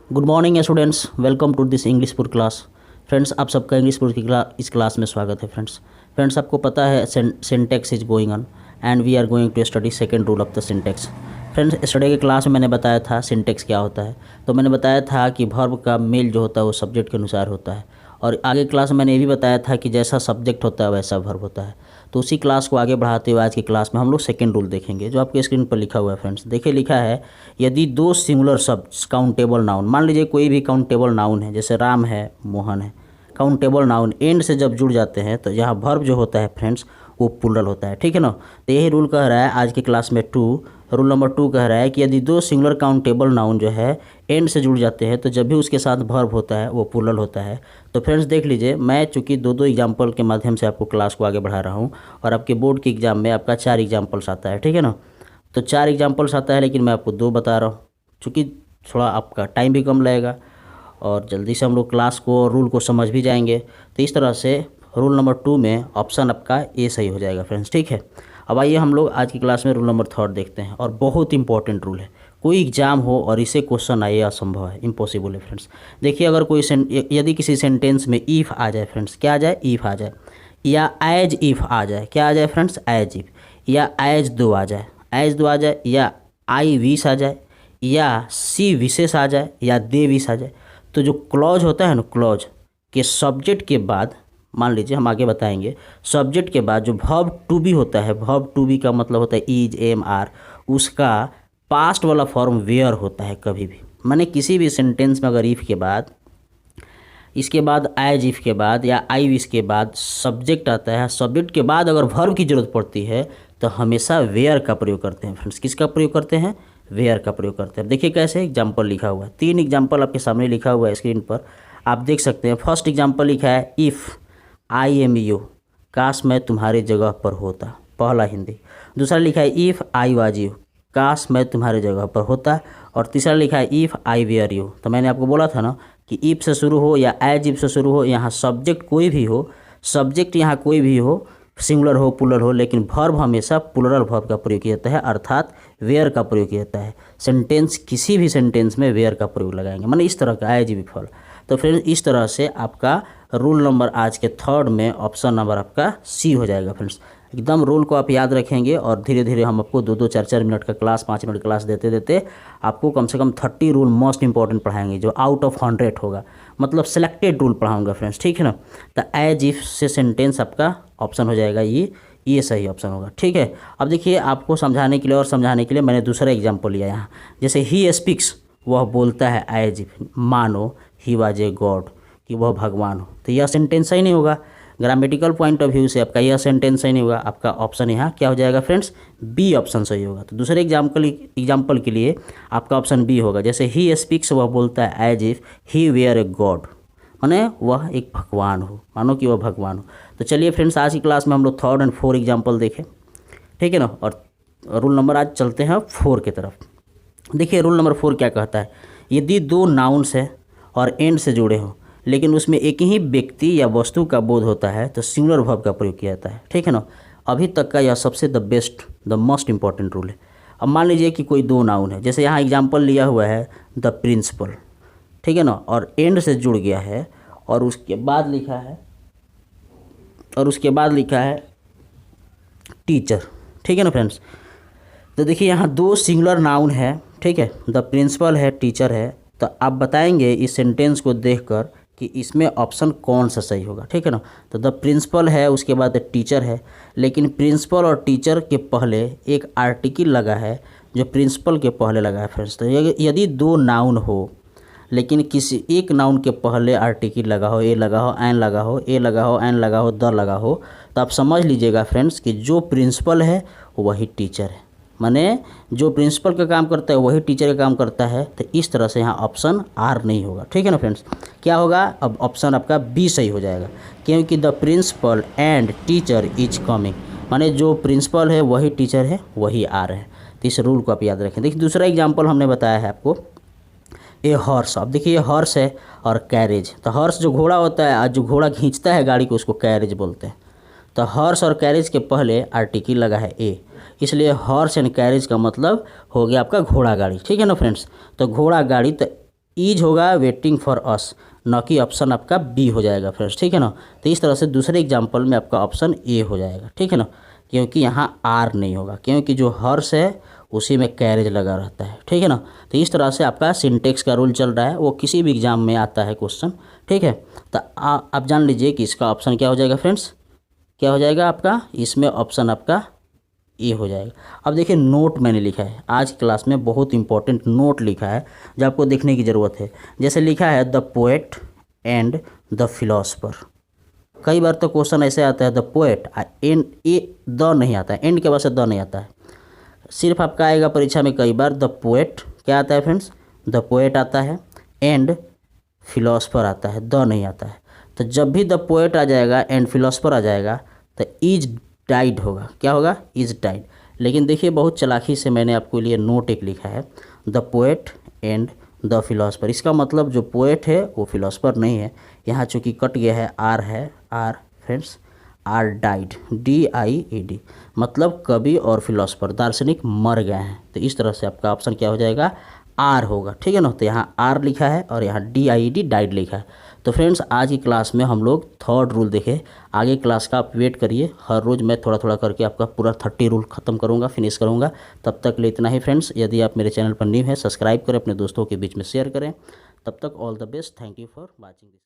Good morning students, welcome to this English पुर class. Friends, आप सबका इंग्लिश पुर की इस क्लास में स्वागत है। फ्रेंड्स आपको पता है syntax is going on and we are going to study second rule of the syntax. Friends, study के क्लास में मैंने बताया था सिंटैक्स क्या होता है। तो मैंने बताया था कि वर्ब का मेल जो होता है वो सब्जेक्ट के अनुसार होता है, और आगे क्लास में मैंने ये भी बताया था कि जैसा सब्जेक्ट होता है वैसा वर्ब होता है। तो उसी क्लास को आगे बढ़ाते हुए आज की क्लास में हम लोग सेकंड रूल देखेंगे, जो आपके स्क्रीन पर लिखा हुआ है। फ्रेंड्स देखिए, लिखा है यदि दो सिंगुलर शब्द काउंटेबल नाउन, मान लीजिए कोई भी काउंटेबल नाउन है, जैसे राम है, मोहन है, काउंटेबल नाउन एंड से जब जुड़ जाते हैं तो यहाँ वर्ब जो होता है फ्रेंड्स वो प्लूरल होता है। ठीक है ना। तो यही रूल कह रहा है आज की क्लास में रूल नंबर 2 कह रहा है कि यदि दो सिंगुलर काउंटेबल नाउन जो है एंड से जुड़ जाते हैं तो जब भी उसके साथ वर्ब होता है वो प्लूरल होता है। तो फ्रेंड्स देख लीजिए, मैं चूँकि दो एग्जाम्पल के माध्यम से आपको क्लास को आगे बढ़ा रहा हूँ, और आपके बोर्ड के एग्जाम में आपका 4 एग्जाम्पल्स आता है। ठीक है ना। तो 4 एग्जाम्पल्स आता है, लेकिन मैं आपको 2 बता रहा हूँ, चूँकि थोड़ा आपका टाइम भी कम लगेगा और जल्दी से हम लोग क्लास को और रूल को समझ भी जाएंगे। तो इस तरह से रूल नंबर 2 में ऑप्शन आपका ए सही हो जाएगा फ्रेंड्स। ठीक है। अब आइए हम लोग आज की क्लास में रूल नंबर 3 देखते हैं, और बहुत इंपॉर्टेंट रूल है। कोई एग्जाम हो और इसे क्वेश्चन आए असंभव है, इम्पॉसिबल है फ्रेंड्स। देखिए, अगर कोई यदि किसी सेंटेंस में इफ़ आ जाए फ्रेंड्स, क्या आ जाए, इफ़ आ जाए, या एज इफ़ आ जाए, क्या आ जाए फ्रेंड्स, एज इफ़, या एज दो आ जाए, एज दो आ जाए, या आई विश आ जाए, या सी विशेष आ जाए, या दे विश आ जाए, तो जो क्लॉज होता है ना, क्लॉज के सब्जेक्ट के बाद, मान लीजिए हम आगे बताएंगे, सब्जेक्ट के बाद जो वर्ब टू बी होता है, वर्ब टू बी का मतलब होता है इज, एम, आर, उसका पास्ट वाला फॉर्म वेयर होता है कभी भी। माने किसी भी सेंटेंस में अगर इफ़ के बाद, इसके बाद एज इफ़ के बाद, या आई विश के बाद सब्जेक्ट आता है, सब्जेक्ट के बाद अगर वर्ब की ज़रूरत पड़ती है तो हमेशा वेयर का प्रयोग करते हैं फ्रेंड्स। किसका प्रयोग करते हैं, वेयर का प्रयोग करते हैं। देखिए कैसे एग्जाम्पल लिखा हुआ है, 3 एग्जाम्पल आपके सामने लिखा हुआ है स्क्रीन पर, आप देख सकते हैं। फर्स्ट एग्जाम्पल लिखा है इफ़ आई एम यू, काश मैं तुम्हारी जगह पर होता, पहला हिंदी। दूसरा लिखा है इफ़ आई वाज यू, काश मैं तुम्हारी जगह पर होता। और तीसरा लिखा है इफ़ आई वेयर यू। तो मैंने आपको बोला था ना कि इफ़ से शुरू हो या एज इफ़ से शुरू हो, यहाँ सब्जेक्ट कोई भी हो, सब्जेक्ट यहाँ कोई भी हो, सिंगुलर हो प्लूरल हो, लेकिन वर्ब हमेशा प्लूरल वर्ब का प्रयोग किया जाता है, अर्थात वेयर का प्रयोग किया जाता है। सेंटेंस, किसी भी सेंटेंस में वेयर का प्रयोग लगाएंगे, माने इस तरह का एज इफ फॉल। तो फ्रेंड्स इस तरह से आपका रूल नंबर आज के 3rd में ऑप्शन नंबर आपका सी हो जाएगा फ्रेंड्स। एकदम रूल को आप याद रखेंगे, और धीरे धीरे हम आपको 2-2, 4-4 मिनट का क्लास, 5 मिनट क्लास देते देते आपको कम से कम 30 रूल मोस्ट इंपॉर्टेंट पढ़ाएंगे, जो आउट ऑफ 100 होगा, मतलब सिलेक्टेड रूल पढ़ाऊंगा फ्रेंड्स। ठीक है ना। तो एज इफ से सेंटेंस आपका ऑप्शन हो जाएगा ये सही ऑप्शन होगा। ठीक है। अब देखिए, आपको समझाने के लिए और समझाने के लिए मैंने दूसरा एग्जाम्पल लिया यहाँ, जैसे ही स्पीक्स, वह बोलता है, एज इफ, मानो ही वाज ए गॉड, कि वह भगवान हो, तो यह सेंटेंस सही नहीं होगा। ग्रामेटिकल पॉइंट ऑफ व्यू से आपका यह सेंटेंस सही नहीं होगा। आपका ऑप्शन यहाँ क्या हो जाएगा फ्रेंड्स, बी ऑप्शन सही होगा। तो दूसरे एग्जाम्पल के लिए आपका ऑप्शन बी होगा, जैसे ही स्पीक्स, वह बोलता है, as if he were a god, माने वह एक भगवान हो, मानो कि वह भगवान हो। तो चलिए फ्रेंड्स, आज की क्लास में हम लोग 3rd और 4 एग्जाम्पल देखें। ठीक है ना। और रूल नंबर आज चलते हैं 4 की तरफ। देखिए रूल नंबर 4 क्या कहता है, यदि 2 नाउन्स है और एंड से जुड़े हों, लेकिन उसमें एक ही व्यक्ति या वस्तु का बोध होता है, तो सिंगुलर वर्ब का प्रयोग किया जाता है। ठीक है ना। अभी तक का यह सबसे द मोस्ट इंपॉर्टेंट रूल है। अब मान लीजिए कि कोई 2 नाउन है, जैसे यहाँ एग्जाम्पल लिया हुआ है द प्रिंसिपल, ठीक है ना, और एंड से जुड़ गया है, और उसके बाद लिखा है टीचर। ठीक है ना फ्रेंड्स। तो देखिए यहाँ 2 सिंगुलर नाउन है, ठीक है, द प्रिंसिपल है, टीचर है। तो आप बताएंगे इस सेंटेंस को देखकर कि इसमें ऑप्शन कौन सा सही होगा। ठीक है ना। तो द प्रिंसिपल है, उसके बाद टीचर है, लेकिन प्रिंसिपल और टीचर के पहले एक आर्टिकल लगा है, जो प्रिंसिपल के पहले लगा है फ्रेंड्स। तो यदि 2 नाउन हो, लेकिन किसी एक नाउन के पहले आर्टिकल लगा हो, ए लगा हो, एन लगा हो, ए लगा हो, एन लगा हो, द लगा हो, तो आप समझ लीजिएगा फ्रेंड्स कि जो प्रिंसिपल है वही टीचर है, माने जो प्रिंसिपल का काम करता है वही टीचर का काम करता है। तो इस तरह से यहाँ ऑप्शन आर नहीं होगा। ठीक है ना फ्रेंड्स। क्या होगा, अब ऑप्शन आपका बी सही हो जाएगा, क्योंकि the principal and teacher is coming, माने जो प्रिंसिपल है वही टीचर है, वही आ रहे हैं। तो इस रूल को आप याद रखें। देखिए दूसरा एग्जाम्पल हमने बताया है आपको, ए हॉर्स। अब देखिए ये हॉर्स है और कैरेज। तो हॉर्स जो घोड़ा होता है, आज जो घोड़ा खींचता है गाड़ी को, उसको कैरेज बोलते हैं। तो हॉर्स और कैरेज के पहले आर्टिकल लगा है ए, इसलिए हॉर्स एंड कैरेज का मतलब हो गया आपका घोड़ा गाड़ी। ठीक है ना फ्रेंड्स। तो घोड़ा गाड़ी, तो ईज होगा वेटिंग फॉर अस, न कि ऑप्शन आपका बी हो जाएगा फ्रेंड्स, ठीक है ना। तो इस तरह से दूसरे एग्जाम्पल में आपका ऑप्शन ए हो जाएगा, ठीक है ना, क्योंकि यहाँ आर नहीं होगा, क्योंकि जो हर्ष है उसी में कैरेज लगा रहता है, ठीक है ना। तो इस तरह से आपका सिंटेक्स का रूल चल रहा है, वो किसी भी एग्जाम में आता है क्वेश्चन, ठीक है। तो आप जान लीजिए कि इसका ऑप्शन क्या हो जाएगा फ्रेंड्स, क्या हो जाएगा आपका, इसमें ऑप्शन आपका ए हो जाएगा। अब देखिए नोट मैंने लिखा है, आज की क्लास में बहुत इंपॉर्टेंट नोट लिखा है जो आपको देखने की ज़रूरत है। जैसे लिखा है the poet and the philosopher. कई बार तो क्वेश्चन ऐसे आता है the poet, and A the नहीं आता है, एंड के बाद से द नहीं आता है। सिर्फ आपका आएगा परीक्षा में कई बार द पोएट, क्या आता है फ्रेंड्स, द पोएट आता है, एंड फिलोसफर आता है, द नहीं आता है। तो जब भी द पोएट आ जाएगा एंड फिलोसफर आ जाएगा तो इज डाइड होगा, क्या होगा, इज डाइड। लेकिन देखिए बहुत चालाकी से मैंने आपको लिए नोट एक लिखा है the poet and the philosopher. इसका मतलब जो पोएट है वो फिलोसफर नहीं है, यहाँ चूँकि कट गया है our friends, are died, DIED, मतलब कवि और फिलोसफर दार्शनिक मर गए हैं। तो इस तरह से आपका ऑप्शन क्या हो जाएगा, आर होगा, ठीक है ना। तो यहाँ आर लिखा है और यहाँ DIED डाइड लिखा है। तो फ्रेंड्स आज की क्लास में हम लोग थर्ड रूल देखे, आगे क्लास का आप वेट करिए, हर रोज़ मैं थोड़ा थोड़ा करके आपका पूरा 30 रूल ख़त्म करूँगा, फिनिश करूँगा। तब तक ले इतना ही फ्रेंड्स, यदि आप मेरे चैनल पर न्यू हैं सब्सक्राइब करें, अपने दोस्तों के बीच में शेयर करें। तब तक all the best, thank you for watching.